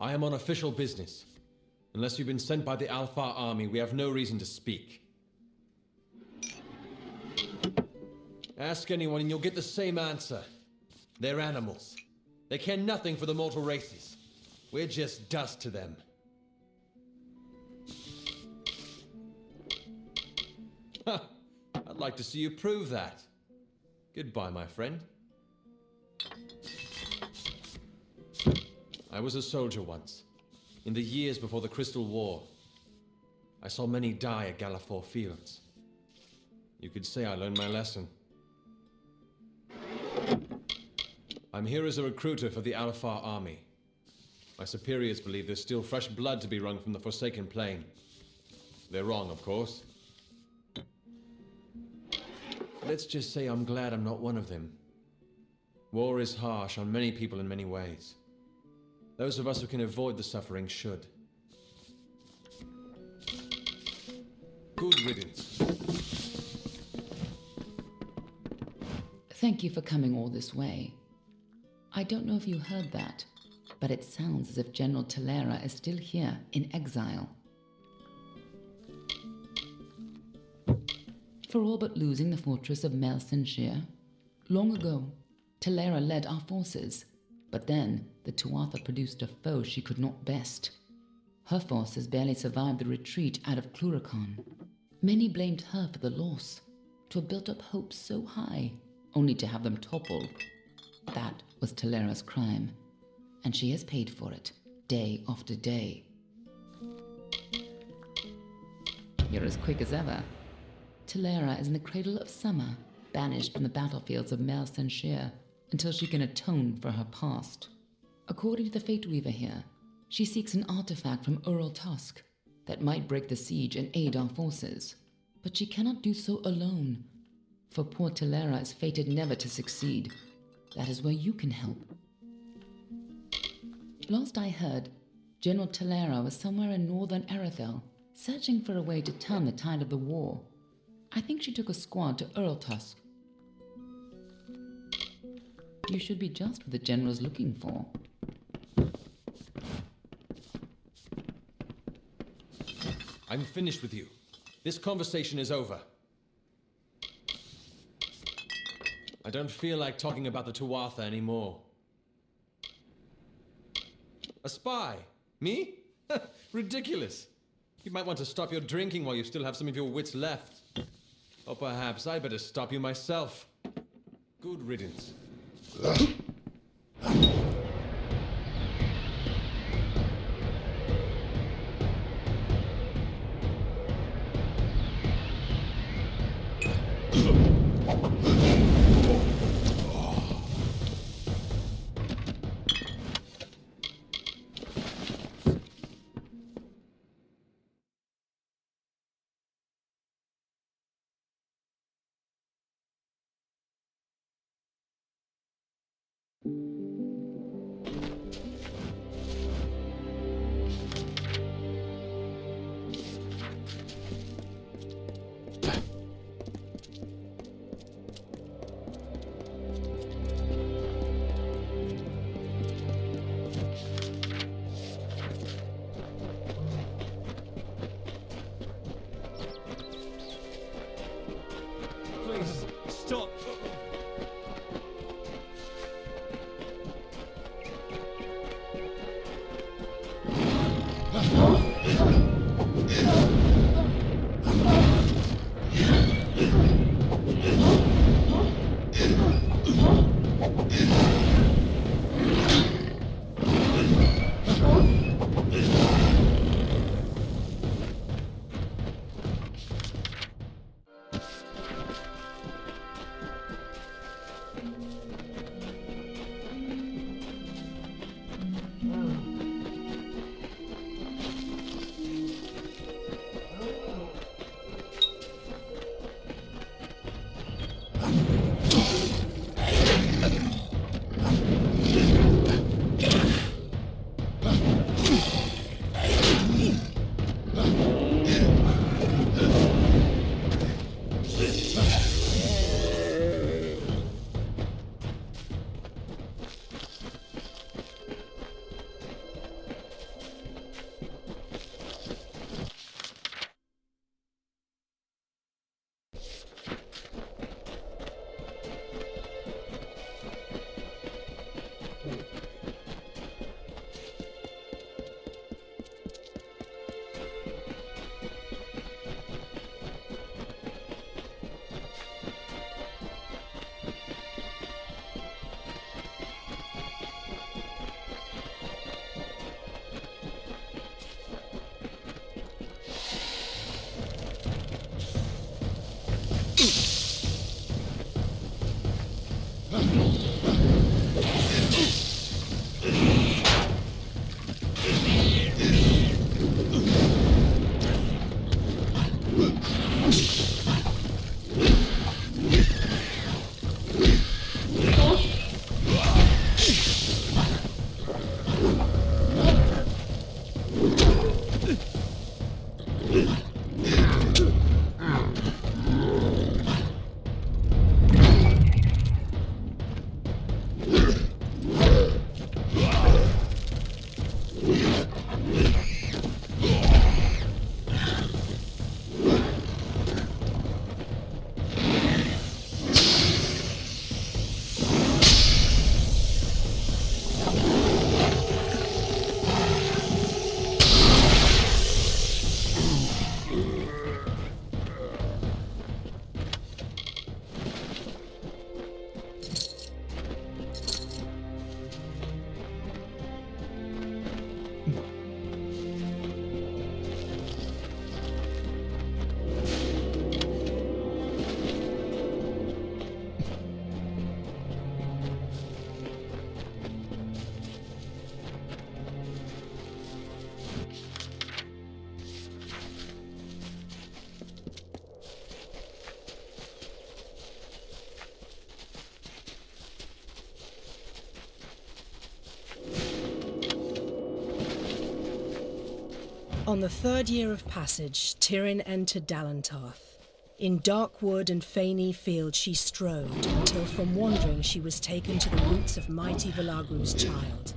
I am on official business. Unless you've been sent by the Alfar army, we have no reason to speak. Ask anyone and you'll get the same answer. They're animals. They care nothing for the mortal races. We're just dust to them. Ha! I'd like to see you prove that. Goodbye, my friend. I was a soldier once, in the years before the Crystal War. I saw many die at Galafor Fields. You could say I learned my lesson. I'm here as a recruiter for the Alfar army. My superiors believe there's still fresh blood to be wrung from the Forsaken Plain. They're wrong, of course. Let's just say I'm glad I'm not one of them. War is harsh on many people in many ways. Those of us who can avoid the suffering should. Good riddance. Thank you for coming all this way. I don't know if you heard that, but it sounds as if General Talera is still here in exile. For all but losing the fortress of Melsenshire, long ago, Talera led our forces, but then the Tuatha produced a foe she could not best. Her forces barely survived the retreat out of Cluracan. Many blamed her for the loss, to have built up hopes so high, only to have them topple. That was Talera's crime, and she has paid for it, day after day. You're as quick as ever. Talera is in the cradle of summer, banished from the battlefields of Melsenshire until she can atone for her past. According to the Fate Weaver here, she seeks an artifact from Ural Tusk that might break the siege and aid our forces. But she cannot do so alone, for poor Talera is fated never to succeed. That is where you can help. Last I heard, General Talera was somewhere in northern Arathel, searching for a way to turn the tide of the war. I think she took a squad to Ural Tusk. You should be just what the general's looking for. I'm finished with you. This conversation is over. I don't feel like talking about the Tuatha anymore. A spy? Me? Ridiculous. You might want to stop your drinking while you still have some of your wits left. Or perhaps I better stop you myself. Good riddance. On the third year of passage, Tyrion entered Dalentarth. In dark wood and fany field she strode, until from wandering she was taken to the roots of mighty Velagru's child.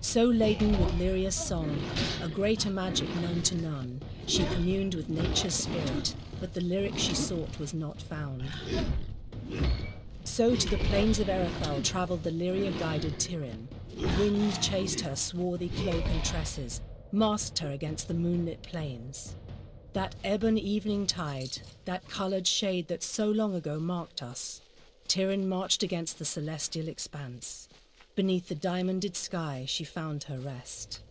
So laden with Lyria's song, a greater magic known to none, she communed with nature's spirit, but the lyric she sought was not found. So to the plains of Erethal travelled the Lyria-guided Tyrion. Wind chased her swarthy cloak and tresses, masked her against the moonlit plains. That ebon evening tide, that coloured shade that so long ago marked us, Tyrion marched against the celestial expanse. Beneath the diamonded sky she found her rest.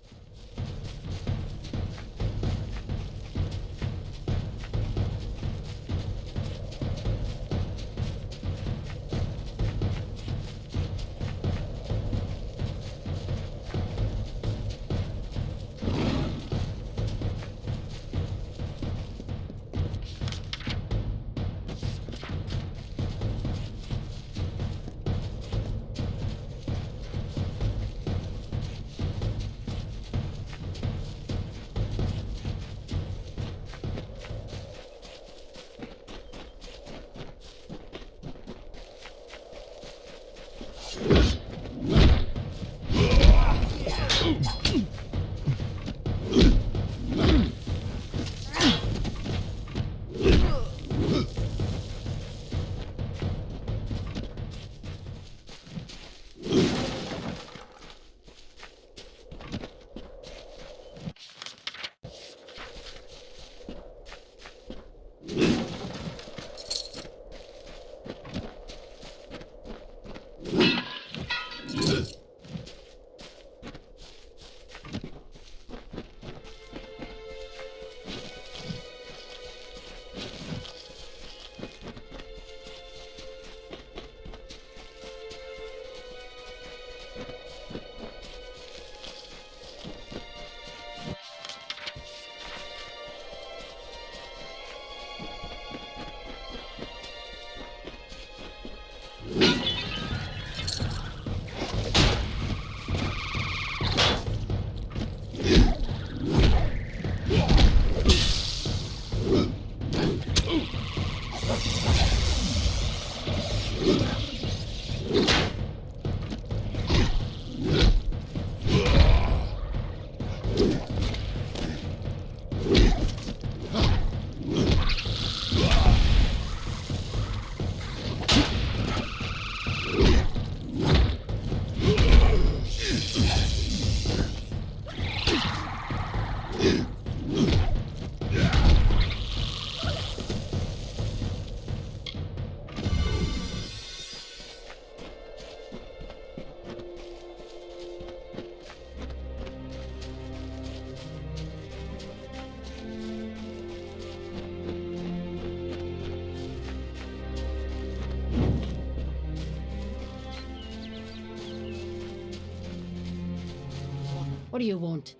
What do you want?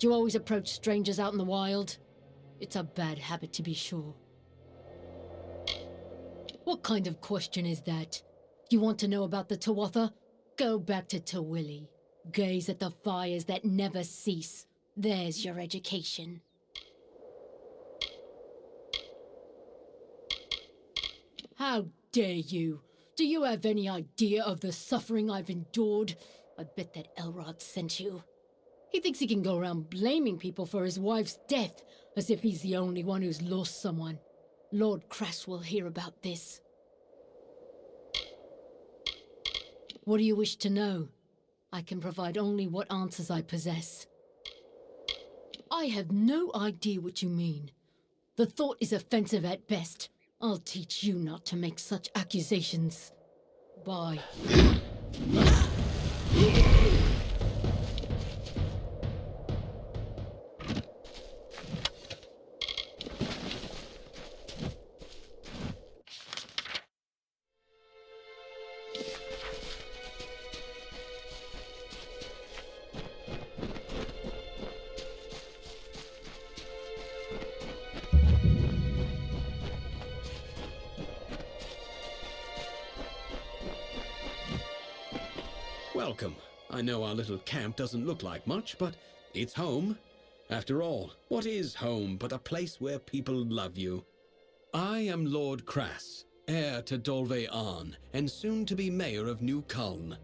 Do you always approach strangers out in the wild? It's a bad habit, to be sure. What kind of question is that? You want to know about the Tuatha? Go back to Tawili. Gaze at the fires that never cease. There's your education. How dare you? Do you have any idea of the suffering I've endured? I bet that Elrod sent you. He thinks he can go around blaming people for his wife's death, as if he's the only one who's lost someone. Lord Crass will hear about this. What do you wish to know? I can provide only what answers I possess. I have no idea what you mean. The thought is offensive at best. I'll teach you not to make such accusations. Bye. Welcome. I know our little camp doesn't look like much, but it's home. After all, what is home but a place where people love you? I am Lord Crass, heir to Dolve Arn, and soon to be mayor of New Culm.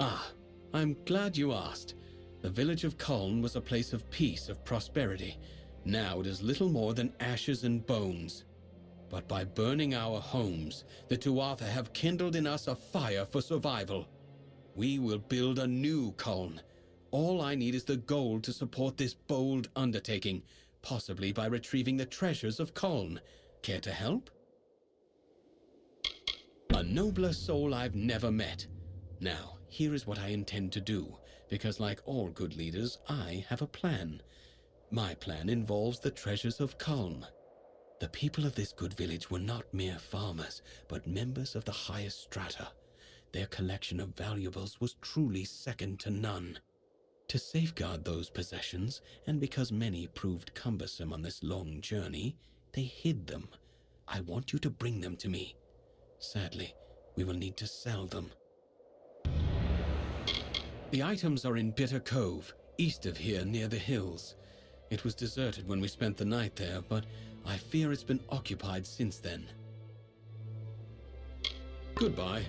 Ah, I'm glad you asked. The village of Culm was a place of peace, of prosperity. Now it is little more than ashes and bones. But by burning our homes, the Tuatha have kindled in us a fire for survival. We will build a new Culm. All I need is the gold to support this bold undertaking, possibly by retrieving the treasures of Culm. Care to help? A nobler soul I've never met. Now, here is what I intend to do, because like all good leaders, I have a plan. My plan involves the treasures of Culm. The people of this good village were not mere farmers, but members of the highest strata. Their collection of valuables was truly second to none. To safeguard those possessions, and because many proved cumbersome on this long journey, they hid them. I want you to bring them to me. Sadly, we will need to sell them. The items are in Bitter Cove, east of here near the hills. It was deserted when we spent the night there, but I fear it's been occupied since then. Goodbye.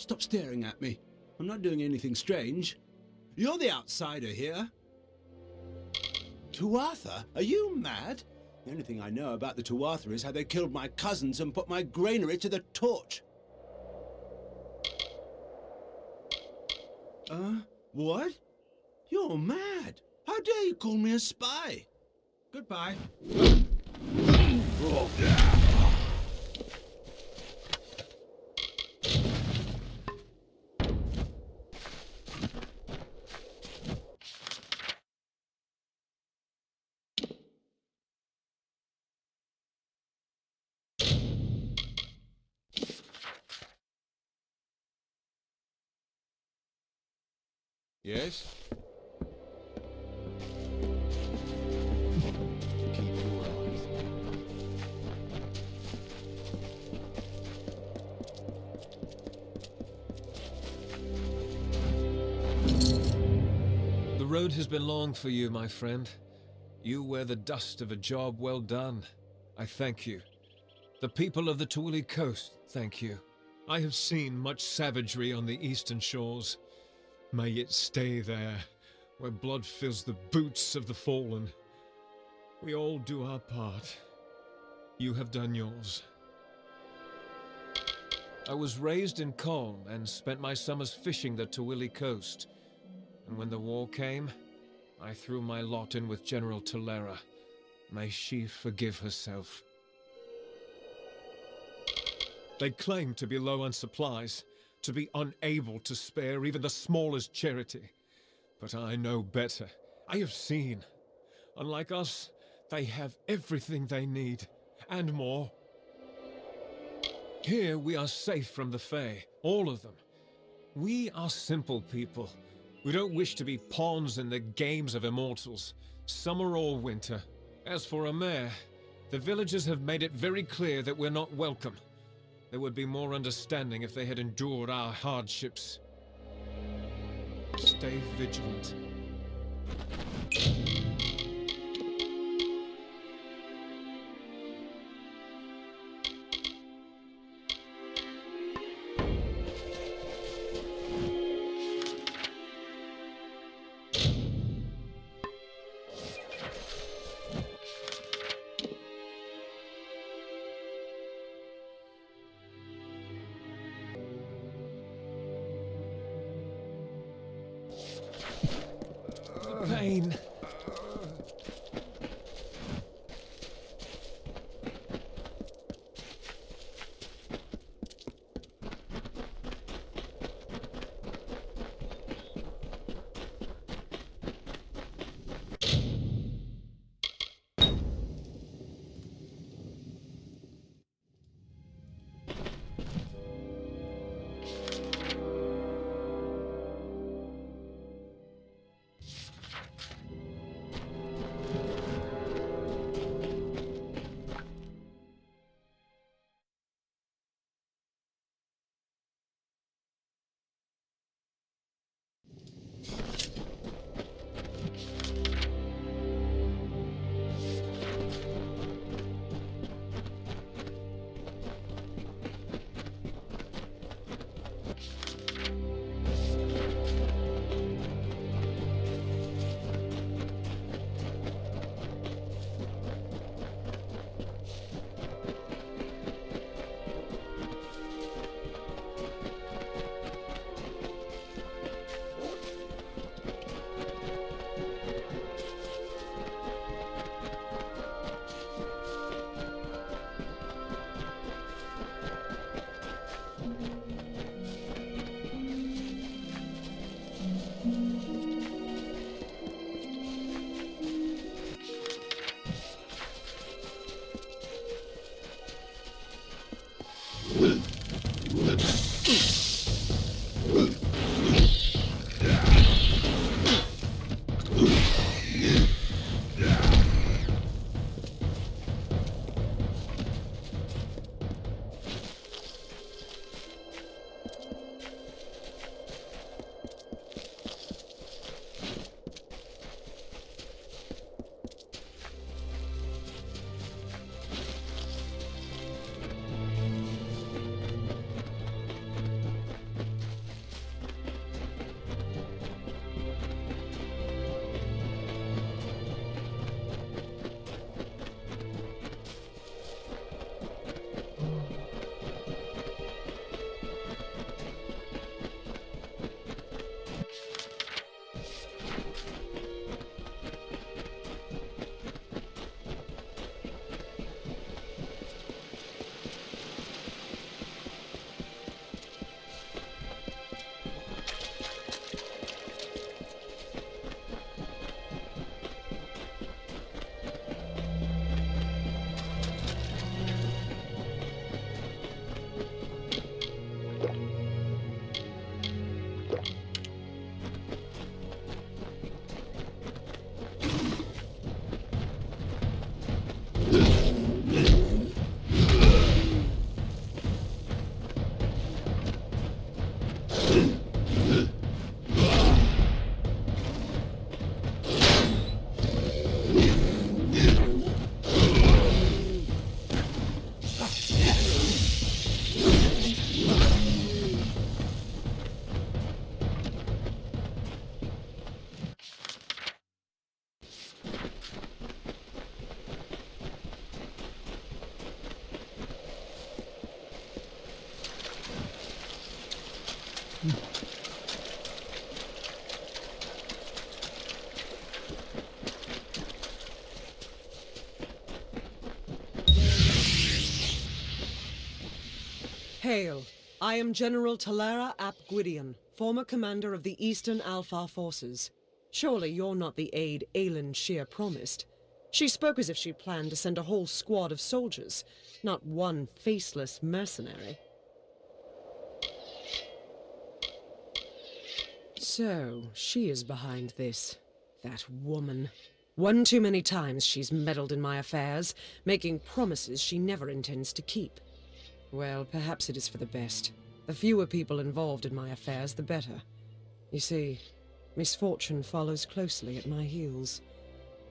Stop staring at me. I'm not doing anything strange. You're the outsider here. Tuatha? Are you mad? The only thing I know about the Tuatha is how they killed my cousins and put my granary to the torch. What? You're mad. How dare you call me a spy? Goodbye. Yes? Keep your eyes. The road has been long for you, my friend. You wear the dust of a job well done. I thank you. The people of the Tuuli coast thank you. I have seen much savagery on the eastern shores. May it stay there, where blood fills the boots of the fallen. We all do our part. You have done yours. I was raised in Koln and spent my summers fishing the Tuuli coast. And when the war came, I threw my lot in with General Talera. May she forgive herself. They claim to be low on supplies, to be unable to spare even the smallest charity. But I know better. I have seen. Unlike us, they have everything they need, and more. Here we are safe from the Fae, all of them. We are simple people. We don't wish to be pawns in the games of immortals, summer or winter. As for a mayor, the villagers have made it very clear that we're not welcome. There would be more understanding if they had endured our hardships. Stay vigilant. Pain. Hail. I am General Talara ap Gwydion, former commander of the Eastern Alpha forces. Surely you're not the aide Aelin Shear promised. She spoke as if she planned to send a whole squad of soldiers, not one faceless mercenary. So, she is behind this. That woman. One too many times she's meddled in my affairs, making promises she never intends to keep. Well, perhaps it is for the best. The fewer people involved in my affairs, the better. You see, misfortune follows closely at my heels.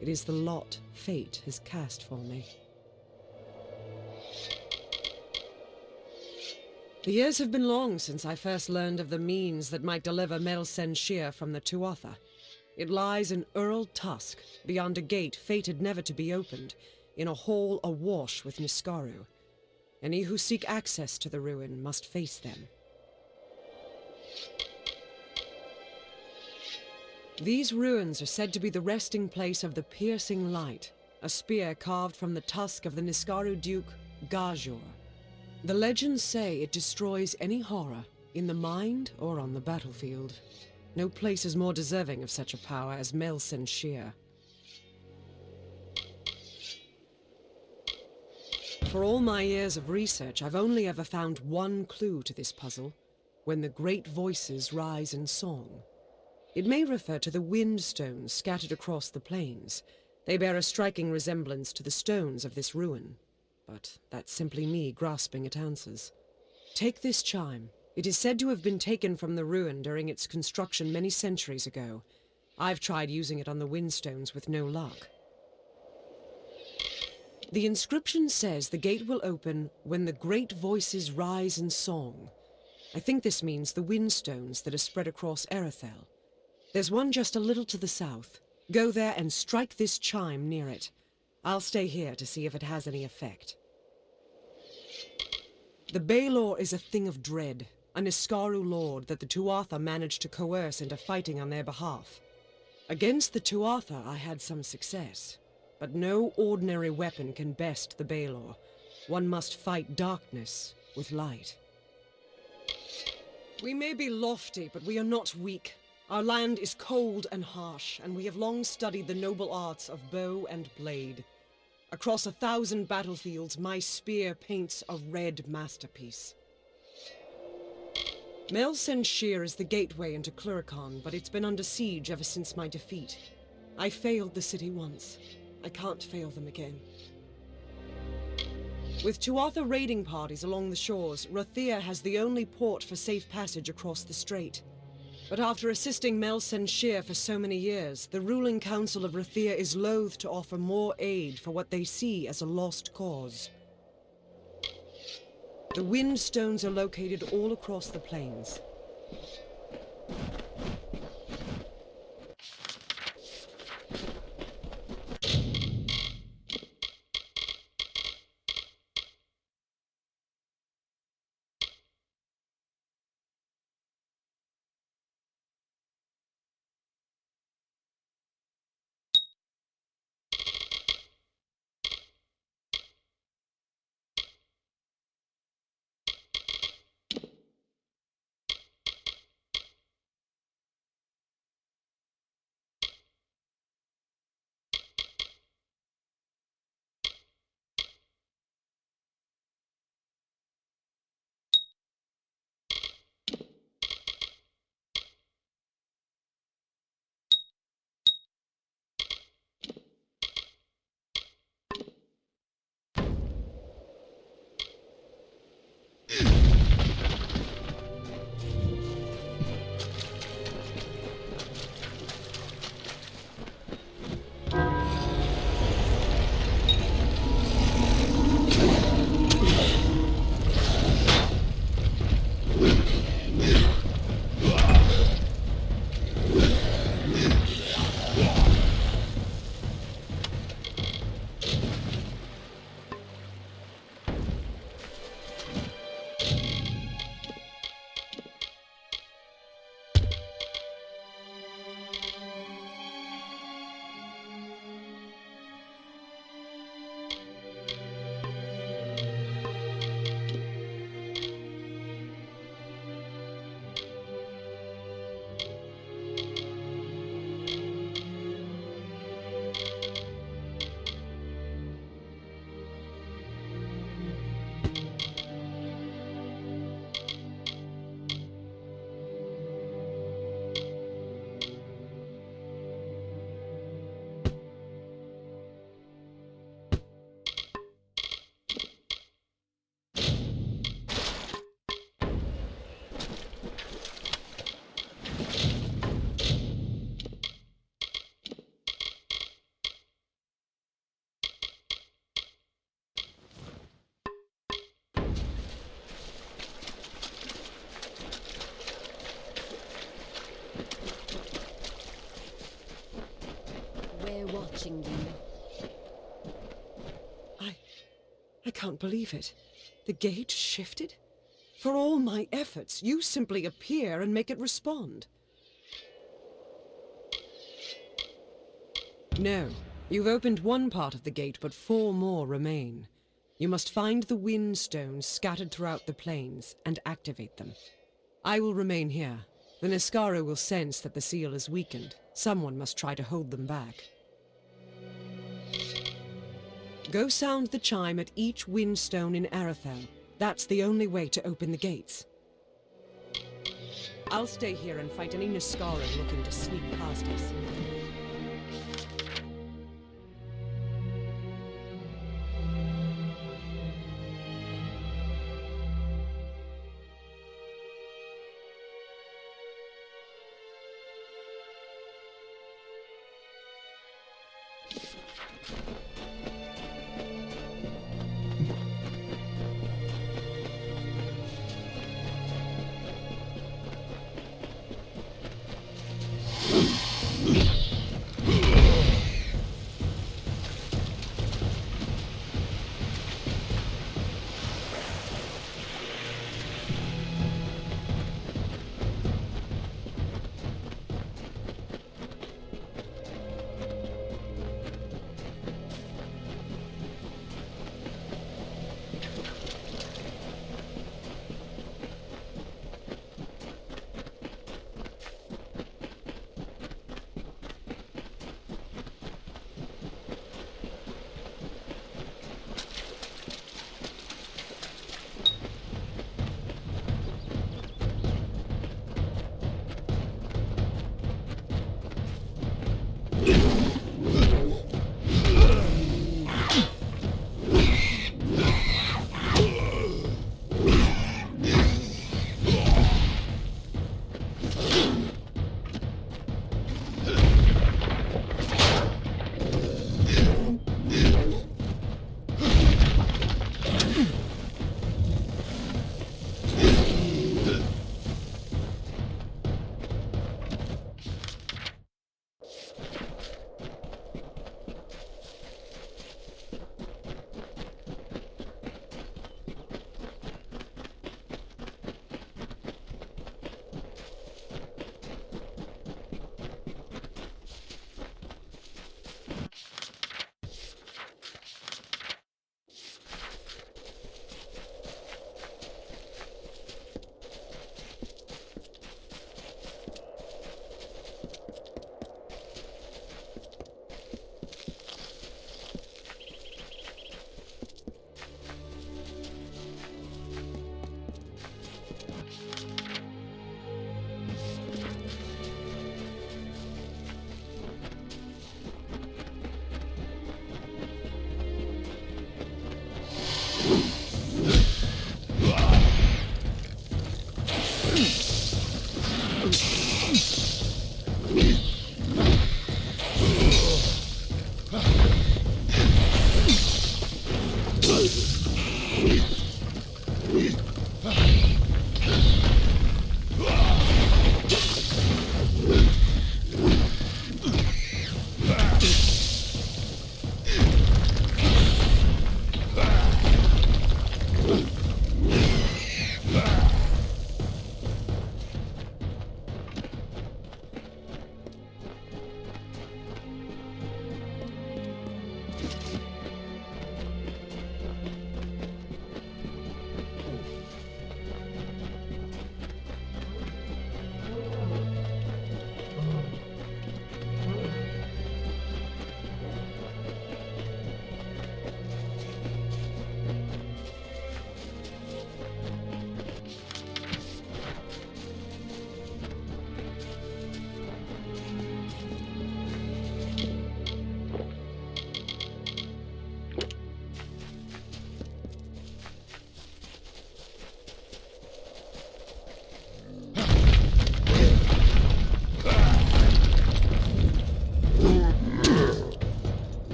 It is the lot fate has cast for me. The years have been long since I first learned of the means that might deliver Mel Senshir from the Tuatha. It lies in Earl Tusk, beyond a gate fated never to be opened, in a hall awash with Niskaru. Any who seek access to the ruin must face them. These ruins are said to be the resting place of the Piercing Light, a spear carved from the tusk of the Niskaru Duke, Gajor. The legends say it destroys any horror, in the mind or on the battlefield. No place is more deserving of such a power as Mel Senshir. For all my years of research, I've only ever found one clue to this puzzle: when the great voices rise in song. It may refer to the wind stones scattered across the plains. They bear a striking resemblance to the stones of this ruin. But that's simply me grasping at answers. Take this chime. It is said to have been taken from the ruin during its construction many centuries ago. I've tried using it on the windstones with no luck. The inscription says the gate will open when the great voices rise in song. I think this means the windstones that are spread across Erethel. There's one just a little to the south. Go there and strike this chime near it. I'll stay here to see if it has any effect. The Baelor is a thing of dread, a Niskaru lord that the Tuatha managed to coerce into fighting on their behalf. Against the Tuatha I had some success, but no ordinary weapon can best the Baelor. One must fight darkness with light. We may be lofty, but we are not weak. Our land is cold and harsh, and we have long studied the noble arts of bow and blade. Across 1,000 battlefields, my spear paints a red masterpiece. Mel Senshir is the gateway into Cluricon, but it's been under siege ever since my defeat. I failed the city once. I can't fail them again. With Tuatha raiding parties along the shores, Rathir has the only port for safe passage across the strait. But after assisting Mel Senshir for so many years, the ruling council of Rathir is loath to offer more aid for what they see as a lost cause. The windstones are located all across the plains. can't believe it. The gate shifted? For all my efforts, you simply appear and make it respond. No, you've opened one part of the gate, but 4 more remain. You must find the wind stones scattered throughout the plains and activate them. I will remain here. The Niskaru will sense that the seal is weakened. Someone must try to hold them back. Go sound the chime at each windstone in Arafel. That's the only way to open the gates. I'll stay here and fight any Niskaru looking to sneak past us.